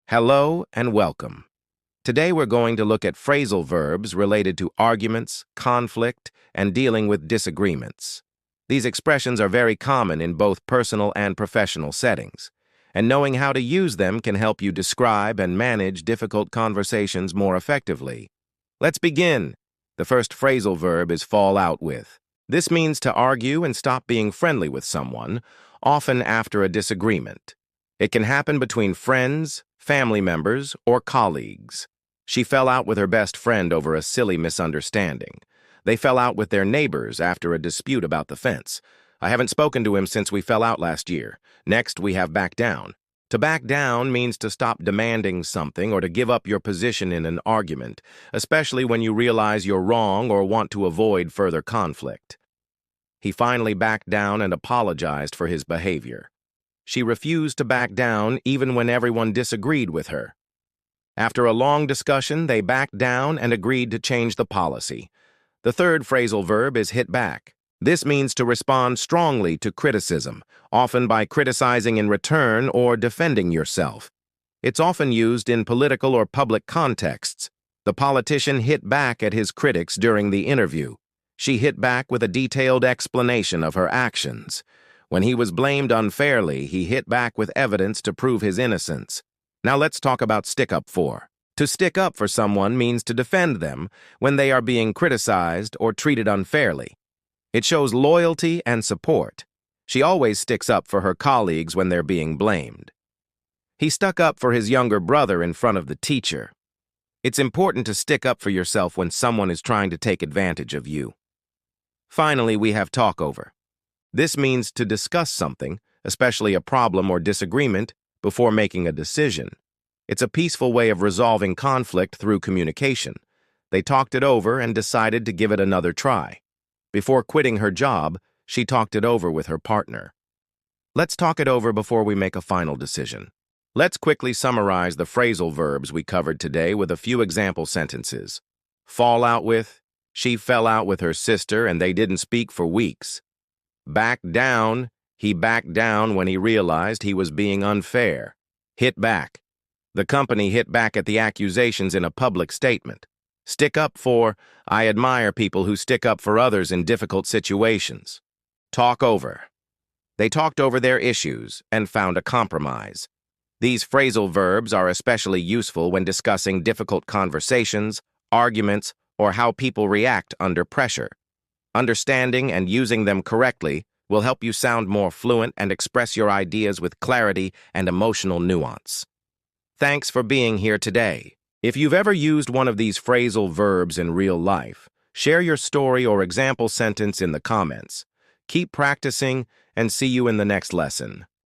Hello and welcome. Today we're going to look at phrasal verbs related to arguments, conflict, and dealing with disagreements. These expressions are very common in both personal and professional settings, and knowing how to use them can help you describe and manage difficult conversations more effectively. Let's begin. The first phrasal verb is fall out with. This means to argue and stop being friendly with someone, often after a disagreement. It can happen between friends, family members, or colleagues. She fell out with her best friend over a silly misunderstanding. They fell out with their neighbors after a dispute about the fence. I haven't spoken to him since we fell out last year. Next, we have back down. To back down means to stop demanding something or to give up your position in an argument, especially when you realize you're wrong or want to avoid further conflict. He finally backed down and apologized for his behavior. She refused to back down even when everyone disagreed with her. After a long discussion, they backed down and agreed to change the policy. The third phrasal verb is hit back. This means to respond strongly to criticism, often by criticizing in return or defending yourself. It's often used in political or public contexts. The politician hit back at his critics during the interview. She hit back with a detailed explanation of her actions. When he was blamed unfairly, he hit back with evidence to prove his innocence. Now let's talk about stick up for. To stick up for someone means to defend them when they are being criticized or treated unfairly. It shows loyalty and support. She always sticks up for her colleagues when they're being blamed. He stuck up for his younger brother in front of the teacher. It's important to stick up for yourself when someone is trying to take advantage of you. Finally, we have talk over. This means to discuss something, especially a problem or disagreement, before making a decision. It's a peaceful way of resolving conflict through communication. They talked it over and decided to give it another try. Before quitting her job, she talked it over with her partner. Let's talk it over before we make a final decision. Let's quickly summarize the phrasal verbs we covered today with a few example sentences. Fall out with, she fell out with her sister and they didn't speak for weeks. Back down, he backed down when he realized he was being unfair. Hit back. The company hit back at the accusations in a public statement. Stick up for, I admire people who stick up for others in difficult situations. Talk over. They talked over their issues and found a compromise. These phrasal verbs are especially useful when discussing difficult conversations, arguments, or how people react under pressure. Understanding and using them correctly will help you sound more fluent and express your ideas with clarity and emotional nuance. Thanks for being here today. If you've ever used one of these phrasal verbs in real life, share your story or example sentence in the comments. Keep practicing and see you in the next lesson.